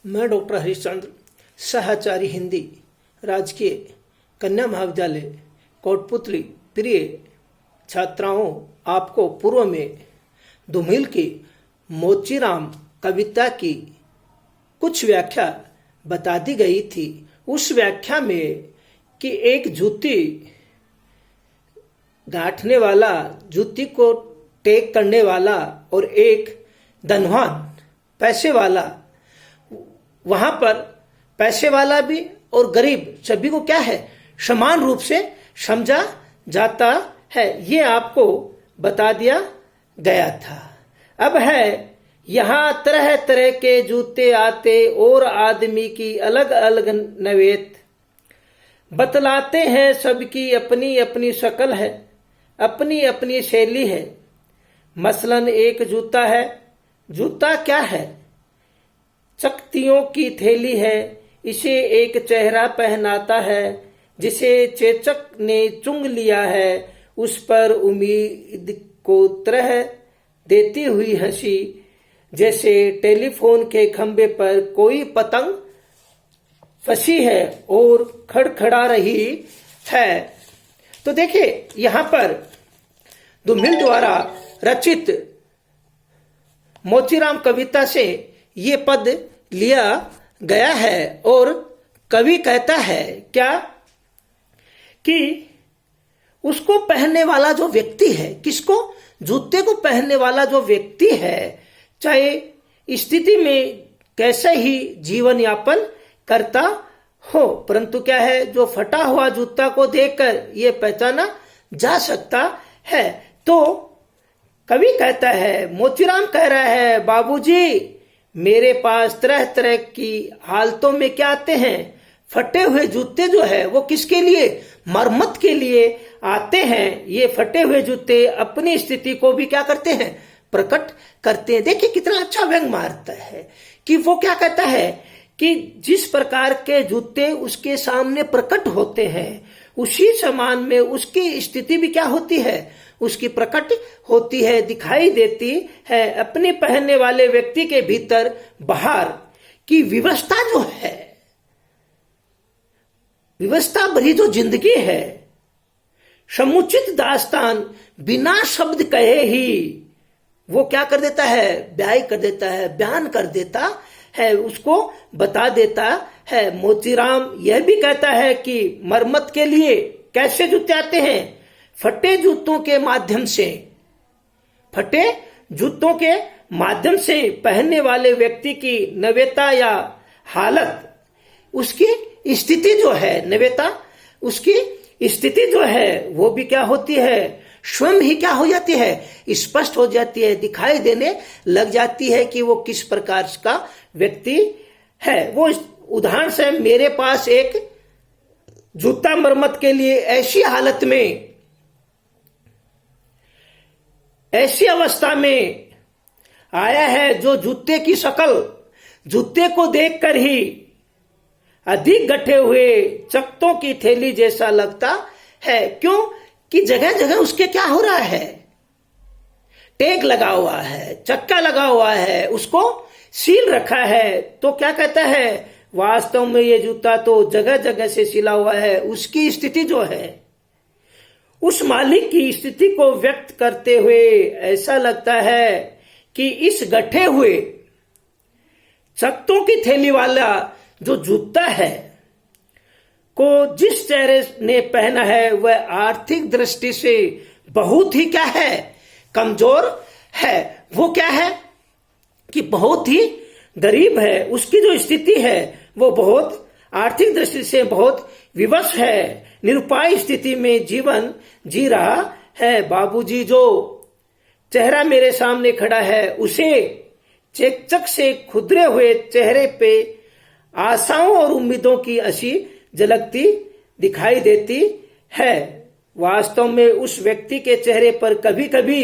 मैं डॉक्टर हरिश्चंद्र, सहचारी हिंदी, राजकीय कन्या महाविद्यालय कोटपुतली प्रिय छात्राओं, आपको पूर्व में धूमिल की मोचीराम कविता की कुछ व्याख्या बता दी गई थी। उस व्याख्या में कि एक जूती गांठने वाला, जूती को टेक करने वाला और एक धनवान पैसे वाला, वहां पर पैसे वाला भी और गरीब सभी को क्या है, समान रूप से समझा जाता है। ये आपको बता दिया गया था। अब है यहाँ तरह तरह के जूते आते और आदमी की अलग अलग नवेत, बतलाते हैं सबकी अपनी अपनी शक्ल है, अपनी अपनी शैली है। मसलन एक जूता है, जूता क्या है? चकतियों की थैली है, इसे एक चेहरा पहनाता है, जिसे चेचक ने चुंग लिया है, उस पर उम्मीद को तरह देती हुई हंसी, जैसे टेलीफोन के खंबे पर कोई पतंग फंसी है और खड़खड़ा रही है। तो देखिए, यहां पर धूमिल द्वारा रचित मोचीराम कविता से ये पद लिया गया है और कवि कहता है क्या कि उसको पहनने वाला जो व्यक्ति है, किसको? जूते को पहनने वाला जो व्यक्ति है, चाहे स्थिति में कैसे ही जीवन यापन करता हो, परंतु क्या है, जो फटा हुआ जूता को देखकर ये पहचाना जा सकता है। तो कवि कहता है, मोचीराम कह रहा है, बाबूजी मेरे पास तरह तरह की हालतों में क्या आते हैं, फटे हुए जूते जो है वो किसके लिए? मरम्मत के लिए आते हैं। ये फटे हुए जूते अपनी स्थिति को भी क्या करते हैं? प्रकट करते हैं। देखिए कितना अच्छा व्यंग मारता है कि वो क्या कहता है कि जिस प्रकार के जूते उसके सामने प्रकट होते हैं, उसी समान में उसकी स्थिति भी क्या होती है? उसकी प्रकट होती है, दिखाई देती है। अपने पहनने वाले व्यक्ति के भीतर बाहर की व्यवस्था जो है, व्यवस्था भरी जो जिंदगी है, समुचित दास्तान बिना शब्द कहे ही वो क्या कर देता है? बयान कर देता है, बयान कर देता है, उसको बता देता है। मोचीराम यह भी कहता है कि मरम्मत के लिए कैसे जूते आते हैं? फटे जूतों के माध्यम से, फटे जूतों के माध्यम से पहनने वाले व्यक्ति की नव्यता या हालत, उसकी स्थिति जो है, नव्यता, उसकी स्थिति जो है वो भी क्या होती है? स्वयं ही क्या हो जाती है? स्पष्ट हो जाती है, दिखाई देने लग जाती है कि वो किस प्रकार का व्यक्ति है। वो उदाहरण से, मेरे पास एक जूता मरम्मत के लिए ऐसी हालत में, ऐसी अवस्था में आया है जो जूते की शक्ल, जूते को देखकर ही अधिक गठे हुए चकतों की थैली जैसा लगता है। क्यों? कि जगह जगह उसके क्या हो रहा है? टेग लगा हुआ है, चक्का लगा हुआ है, उसको सील रखा है। तो क्या कहता है, वास्तव में ये जूता तो जगह जगह से सिला हुआ है। उसकी स्थिति जो है, उस मालिक की स्थिति को व्यक्त करते हुए ऐसा लगता है कि इस गठे हुए चकतों की थैली वाला जो जूता है को जिस चेहरे ने पहना है, वह आर्थिक दृष्टि से बहुत ही क्या है? कमजोर है। वो क्या है कि बहुत ही गरीब है। उसकी जो स्थिति है वो बहुत आर्थिक दृष्टि से बहुत विवश है, निरुपाय स्थिति में जीवन जी रहा है। बाबूजी जो चेहरा मेरे सामने खड़ा है, उसे चेचक से खुदरे हुए चेहरे पे आशाओं और उम्मीदों की हंसी झलकती दिखाई देती है। वास्तव में उस व्यक्ति के चेहरे पर कभी कभी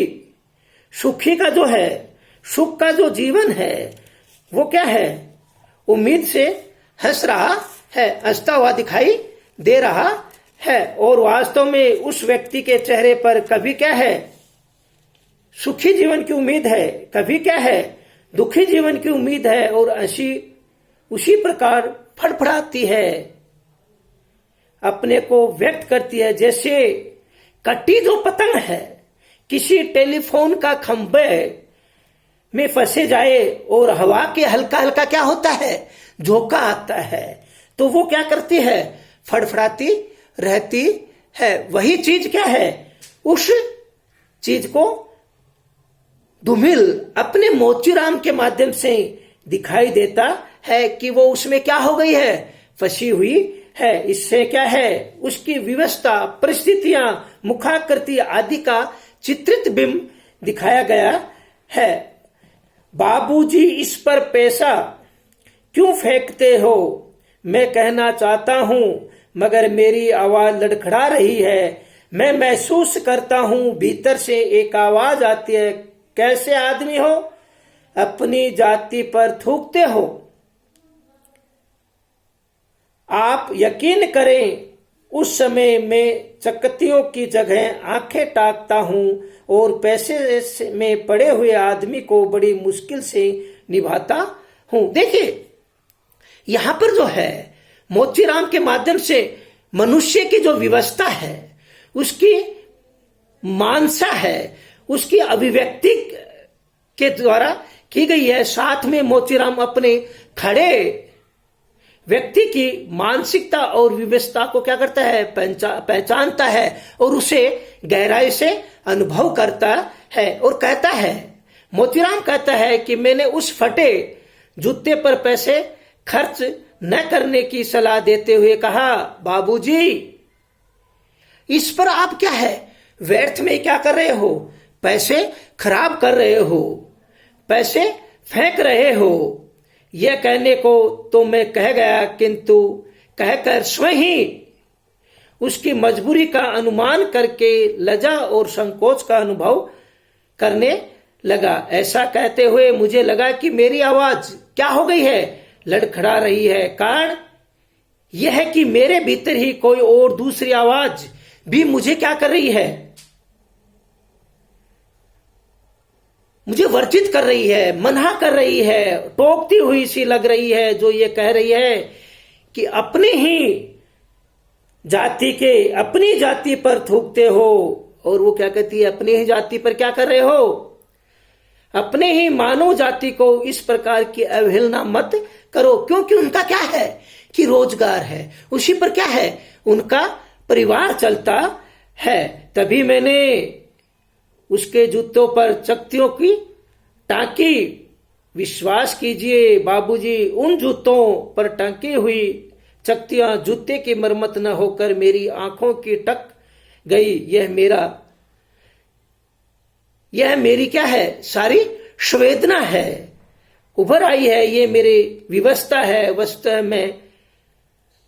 सुखी का जो है, सुख का जो जीवन है, वो क्या है? उम्मीद से हंस रहा है, हंसता हुआ दिखाई दे रहा है। और वास्तव में उस व्यक्ति के चेहरे पर कभी क्या है? सुखी जीवन की उम्मीद है, कभी क्या है? दुखी जीवन की उम्मीद है और हंसी उसी प्रकार फड़फड़ाती है, अपने को व्यक्त करती है। जैसे कटी जो पतंग है किसी टेलीफोन का खंभे में फंसे जाए और हवा के हल्का हल्का क्या होता है, झोंका आता है, तो वो क्या करती है, फड़फड़ाती रहती है। वही चीज क्या है, उस चीज को धूमिल अपने मोचीराम के माध्यम से दिखाई देता है कि वो उसमें क्या हो गई है, फंसी हुई है। इससे क्या है, उसकी व्यवस्था, परिस्थितियां, मुखाकृति आदि का चित्रित बिंब दिखाया गया है। बाबूजी इस पर पैसा क्यों फेंकते हो, मैं कहना चाहता हूं मगर मेरी आवाज लड़खड़ा रही है। मैं महसूस करता हूं भीतर से एक आवाज आती है, कैसे आदमी हो, अपनी जाति पर थूकते हो। आप यकीन करें उस समय मैं चकत्तियों की जगह आंखें ताकता हूं और पैसे में पड़े हुए आदमी को बड़ी मुश्किल से निभाता हूं। देखिए यहां पर जो है मोचीराम के माध्यम से मनुष्य की जो व्यवस्था है, उसकी मानसा है, उसकी अभिव्यक्ति के द्वारा की गई है। साथ में मोचीराम अपने खड़े व्यक्ति की मानसिकता और व्यवस्था को क्या करता है, पहचानता है और उसे गहराई से अनुभव करता है और कहता है, मोतीराम कहता है कि मैंने उस फटे जूते पर पैसे खर्च न करने की सलाह देते हुए कहा, बाबूजी इस पर आप क्या है, व्यर्थ में क्या कर रहे हो, पैसे खराब कर रहे हो, पैसे फेंक रहे हो। यह कहने को तो मैं कह गया, किंतु कहकर स्वयं ही उसकी मजबूरी का अनुमान करके लज्जा और संकोच का अनुभव करने लगा। ऐसा कहते हुए मुझे लगा कि मेरी आवाज क्या हो गई है, लड़खड़ा रही है। कारण यह है कि मेरे भीतर ही कोई और दूसरी आवाज भी मुझे क्या कर रही है, मुझे वर्जित कर रही है, मना कर रही है, टोकती हुई सी लग रही है, जो ये कह रही है कि अपने ही जाति के, अपनी जाति पर थूकते हो। और वो क्या कहती है, अपनी ही जाति पर क्या कर रहे हो, अपने ही मानव जाति को इस प्रकार की अवहेलना मत करो। क्योंकि उनका क्या है कि रोजगार है, उसी पर क्या है, उनका परिवार चलता है। तभी मैंने उसके जूतों पर चकत्तियों की टांकी, विश्वास कीजिए बाबूजी, उन जूतों पर टांकी हुई चकत्तियां जूते की मरम्मत न होकर मेरी आंखों की टक गई। यह मेरी क्या है, सारी संवेदना है, उभर आई है, ये मेरी व्यवस्था है। वस्तुतः मैं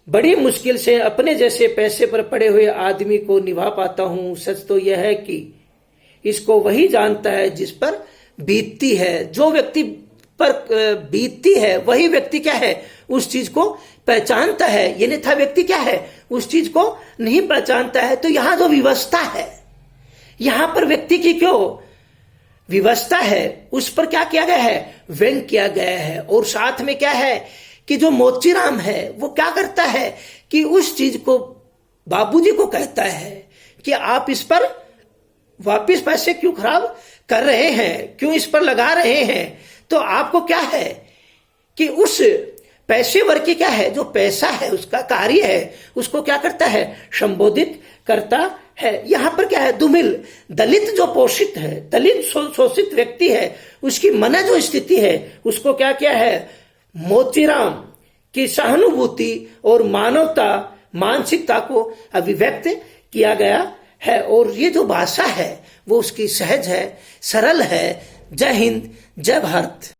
बड़ी मुश्किल से अपने जैसे पैसे पर पड़े हुए आदमी को निभा पाता हूं। सच तो यह है कि इसको वही जानता है जिस पर बीतती है। जो व्यक्ति पर बीतती है वही व्यक्ति क्या है, उस चीज को पहचानता है। ये अन्यथा व्यक्ति क्या है, उस चीज को नहीं पहचानता है। तो यहां जो व्यवस्था है, यहां पर व्यक्ति की क्यों व्यवस्था है, उस पर क्या किया गया है, व्यंग किया गया है। और साथ में क्या है कि जो मोचीराम है वो क्या करता है कि उस चीज को बाबूजी को कहता है कि आप इस पर वापिस पैसे क्यों खराब कर रहे हैं, क्यों इस पर लगा रहे हैं। तो आपको क्या है कि उस पेशेवर की क्या है, जो पैसा है, उसका कार्य है, उसको क्या करता है, संबोधित करता है। यहां पर क्या है, दुमिल दलित जो पोषित है, दलित शोषित व्यक्ति है, उसकी मन जो स्थिति है, उसको क्या किया है, मोतीराम की सहानुभूति और मानवता, मानसिकता को अभिव्यक्त किया गया है। और ये जो भाषा है वो उसकी सहज है, सरल है। जय हिंद, जय भारत।